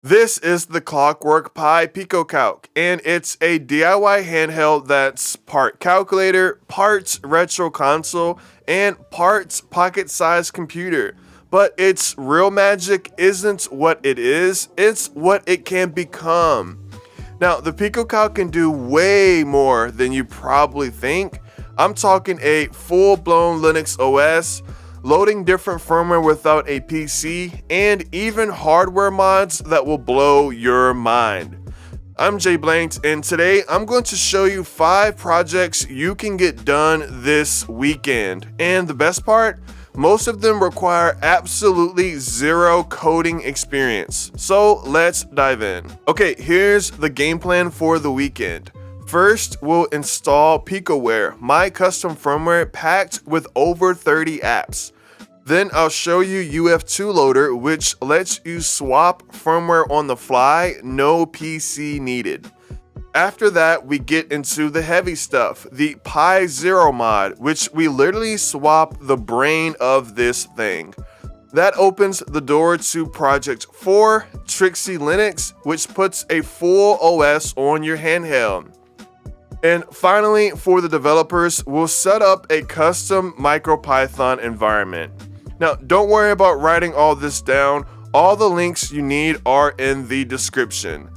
This is the Clockwork Pi PicoCalc, and it's a DIY handheld that's part calculator, parts retro console, and parts pocket-sized computer. But its real magic isn't what it is, it's what it can become. Now, the PicoCalc can do way more than you probably think. I'm talking a full-blown Linux OS, loading different firmware without a PC, and even hardware mods that will blow your mind. I'm JBlanked, and today I'm going to show you 5 projects you can get done this weekend. And the best part? Most of them require absolutely zero coding experience. So let's dive in. Okay, here's the game plan for the weekend. First, we'll install Picoware, my custom firmware packed with over 30 apps. Then I'll show you UF2 Loader, which lets you swap firmware on the fly, no PC needed. After that, we get into the heavy stuff, the Pi Zero mod, which we literally swap the brain of this thing. That opens the door to Project 4, Trixie Linux, which puts a full OS on your handheld. And finally, for the developers, we'll set up a custom MicroPython environment. Now, don't worry about writing all this down. All the links you need are in the description.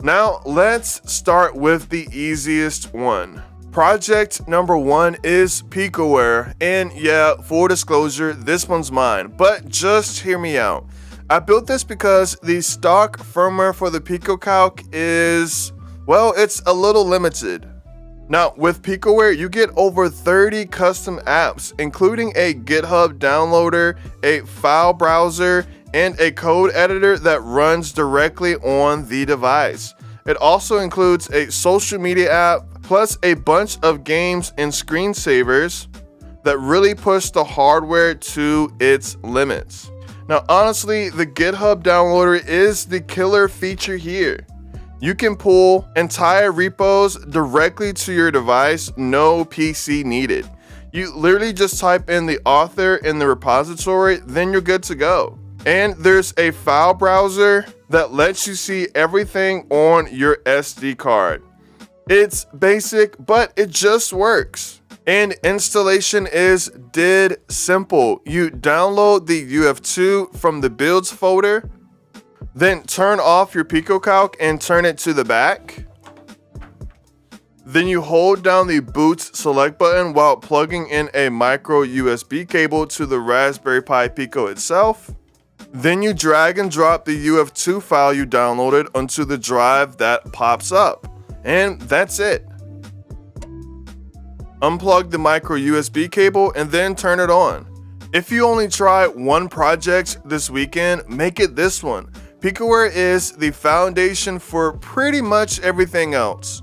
Now, let's start with the easiest one. Project number 1 is Picoware, and yeah, full disclosure, this one's mine, but just hear me out. I built this because the stock firmware for the PicoCalc is, well, it's a little limited. Now, with Picoware, you get over 30 custom apps, including a GitHub downloader, a file browser, and a code editor that runs directly on the device. It also includes a social media app, plus a bunch of games and screensavers that really push the hardware to its limits. Now, honestly, the GitHub downloader is the killer feature here. You can pull entire repos directly to your device, no PC needed. You literally just type in the author in the repository, then you're good to go. And there's a file browser that lets you see everything on your SD card. It's basic, but it just works. And installation is dead simple. You download the UF2 from the builds folder, then turn off your PicoCalc and turn it to the back. Then you hold down the boot select button while plugging in a micro USB cable to the Raspberry Pi Pico itself. Then you drag and drop the UF2 file you downloaded onto the drive that pops up. And that's it. Unplug the micro USB cable and then turn it on. If you only try one project this weekend, make it this one. Picoware is the foundation for pretty much everything else.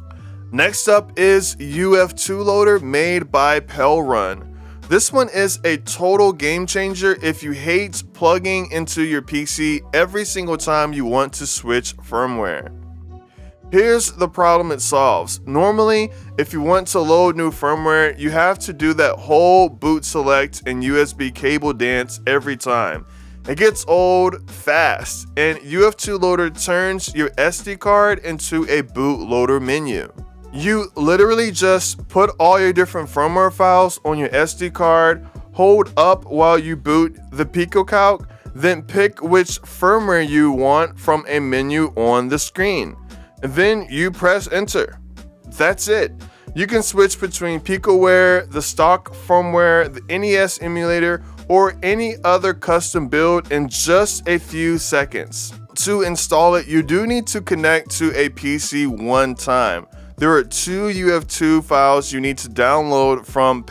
Next up is UF2 Loader made by Run. This one is a total game changer if you hate plugging into your PC every single time you want to switch firmware. Here's the problem it solves. Normally, if you want to load new firmware, you have to do that whole boot select and USB cable dance every time. It gets old fast, and UF2 Loader turns your SD card into a bootloader menu. You literally just put all your different firmware files on your SD card, hold up while you boot the PicoCalc, then pick which firmware you want from a menu on the screen. And then you press enter. That's it. You can switch between Picoware, the stock firmware, the NES emulator, or any other custom build in just a few seconds. To install it, you do need to connect to a PC one time. There are 2 UF2 files you need to download from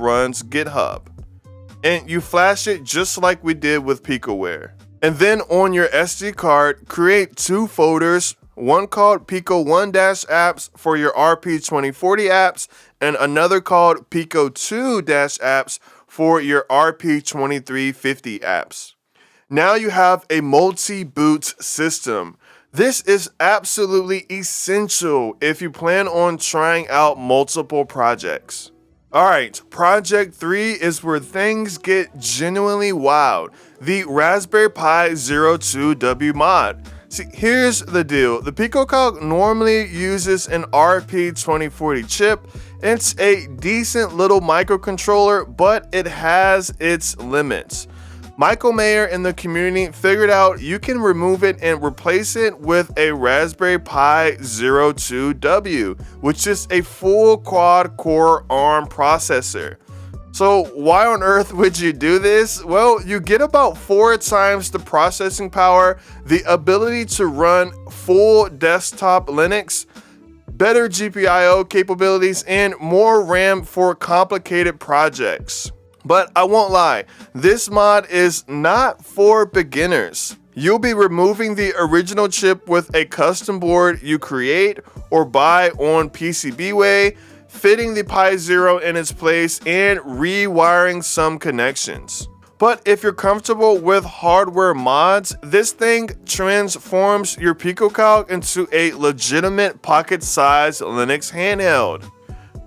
Run's GitHub. And you flash it just like we did with Picoware. And then on your SD card, create 2 folders, one called Pico 1-apps for your RP2040 apps, and another called Pico 2-apps for your RP2350 apps. Now you have a multi-boot system. This is absolutely essential if you plan on trying out multiple projects. Alright, project 3 is where things get genuinely wild. The Raspberry Pi 02W mod. See, here's the deal. The PicoCalc normally uses an RP2040 chip. It's a decent little microcontroller, but it has its limits. Michael Mayer in the community figured out you can remove it and replace it with a Raspberry Pi 02W, which is a full quad-core ARM processor. So why on earth would you do this? Well, you get about 4 times the processing power, the ability to run full desktop Linux, better GPIO capabilities, and more RAM for complicated projects. But I won't lie, this mod is not for beginners. You'll be removing the original chip with a custom board you create or buy on PCBWay, fitting the Pi Zero in its place, and rewiring some connections. But if you're comfortable with hardware mods, this thing transforms your PicoCalc into a legitimate pocket-sized Linux handheld.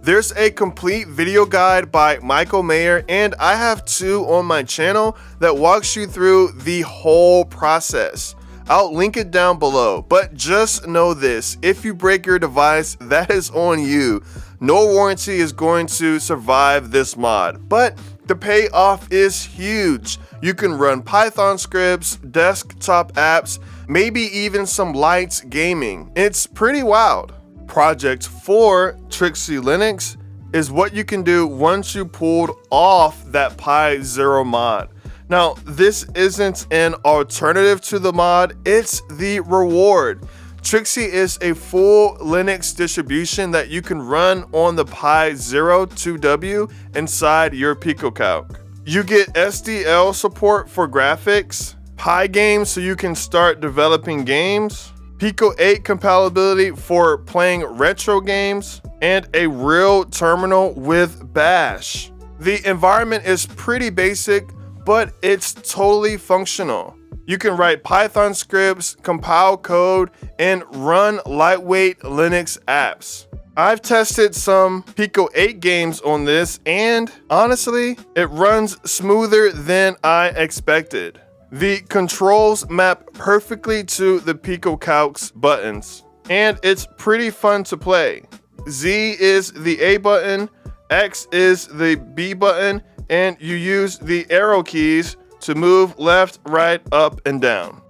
There's a complete video guide by Michael Mayer, and I have 2 on my channel that walks you through the whole process. I'll link it down below, but just know this, if you break your device, that is on you. No warranty is going to survive this mod, but the payoff is huge. You can run Python scripts, desktop apps, maybe even some lights gaming. It's pretty wild. Project 4, Trixie Linux, is what you can do once you pulled off that Pi Zero mod. Now, this isn't an alternative to the mod, it's the reward. Trixie is a full Linux distribution that you can run on the Pi Zero 2W inside your PicoCalc. You get SDL support for graphics, Pi games so you can start developing games, Pico 8 compatibility for playing retro games, and a real terminal with Bash. The environment is pretty basic, but it's totally functional. You can write Python scripts, compile code, and run lightweight Linux apps. I've tested some Pico 8 games on this, and honestly, it runs smoother than I expected. The controls map perfectly to the PicoCalc's buttons, and it's pretty fun to play. Z is the A button, X is the B button, and you use the arrow keys to move left, right, up, and down.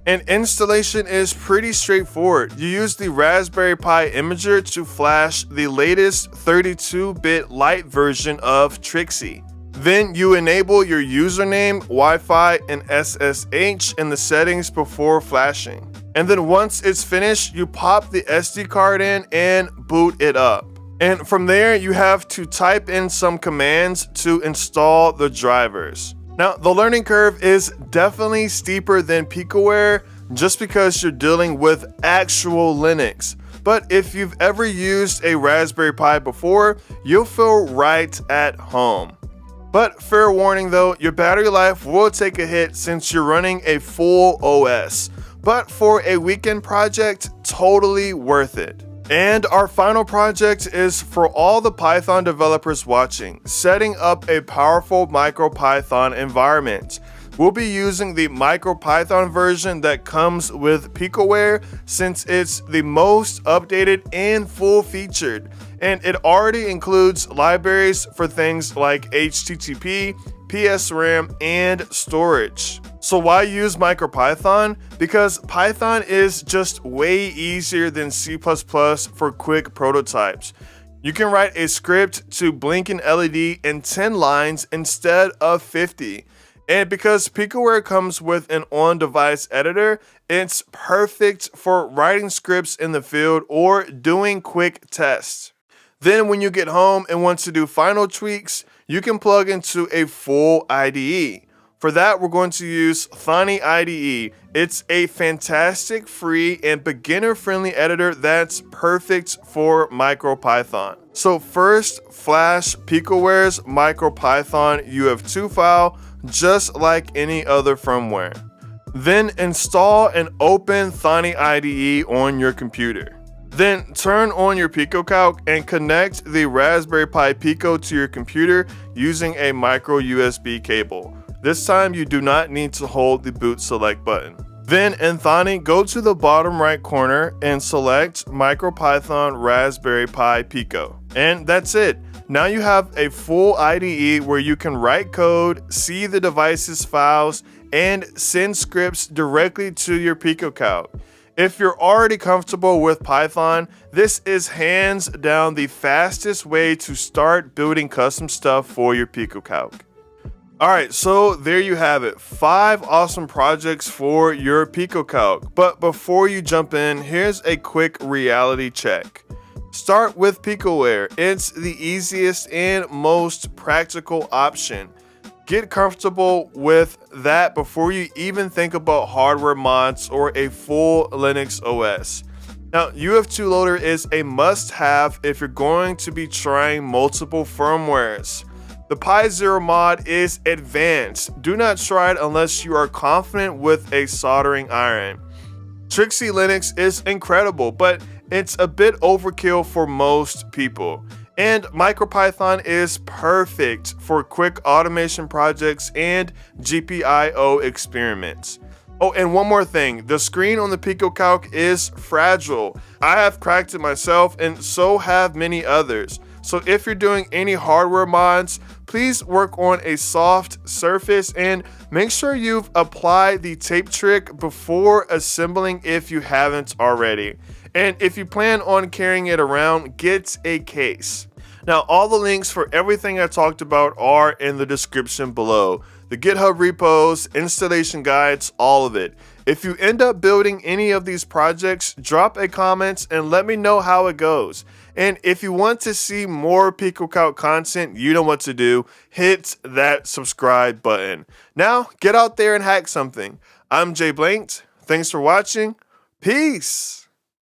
And installation is pretty straightforward. You use the Raspberry Pi imager to flash the latest 32-bit light version of Trixie. Then you enable your username, Wi-Fi, and SSH in the settings before flashing. And then once it's finished, you pop the SD card in and boot it up. And from there, you have to type in some commands to install the drivers. Now, the learning curve is definitely steeper than Picoware just because you're dealing with actual Linux. But if you've ever used a Raspberry Pi before, you'll feel right at home. But fair warning though, your battery life will take a hit since you're running a full OS. But for a weekend project, totally worth it. And our final project is for all the Python developers watching, setting up a powerful MicroPython environment. We'll be using the MicroPython version that comes with Picoware since it's the most updated and full-featured, and it already includes libraries for things like HTTP, PSRAM, and storage. So why use MicroPython? Because Python is just way easier than C++ for quick prototypes. You can write a script to blink an LED in 10 lines instead of 50. And because Picoware comes with an on-device editor, it's perfect for writing scripts in the field or doing quick tests. Then when you get home and want to do final tweaks, you can plug into a full IDE. For that, we're going to use Thonny IDE. It's a fantastic free and beginner-friendly editor that's perfect for MicroPython. So first, flash Picoware's MicroPython UF2 file, just like any other firmware. Then install and open Thonny IDE on your computer. Then turn on your PicoCalc and connect the Raspberry Pi Pico to your computer using a micro USB cable. This time you do not need to hold the boot select button. Then in Thonny, go to the bottom right corner and select MicroPython Raspberry Pi Pico. And that's it. Now you have a full IDE where you can write code, see the device's files, and send scripts directly to your PicoCalc. If you're already comfortable with Python, this is hands down the fastest way to start building custom stuff for your PicoCalc. Alright, so there you have it, 5 awesome projects for your PicoCalc. But before you jump in, here's a quick reality check. Start with Picoware. It's the easiest and most practical option. Get comfortable with that before you even think about hardware mods or a full Linux OS. Now, UF2 Loader is a must-have if you're going to be trying multiple firmwares. The Pi Zero mod is advanced. Do not try it unless you are confident with a soldering iron. Trixie Linux is incredible, but it's a bit overkill for most people. And MicroPython is perfect for quick automation projects and GPIO experiments. Oh, and one more thing, the screen on the PicoCalc is fragile. I have cracked it myself and so have many others. So if you're doing any hardware mods, please work on a soft surface and make sure you've applied the tape trick before assembling if you haven't already. And if you plan on carrying it around, get a case. Now, all the links for everything I talked about are in the description below. The GitHub repos, installation guides, all of it. If you end up building any of these projects, drop a comment and let me know how it goes. And if you want to see more PicoCalc content, you know what to do. Hit that subscribe button. Now, get out there and hack something. I'm JBlanked. Thanks for watching. Peace.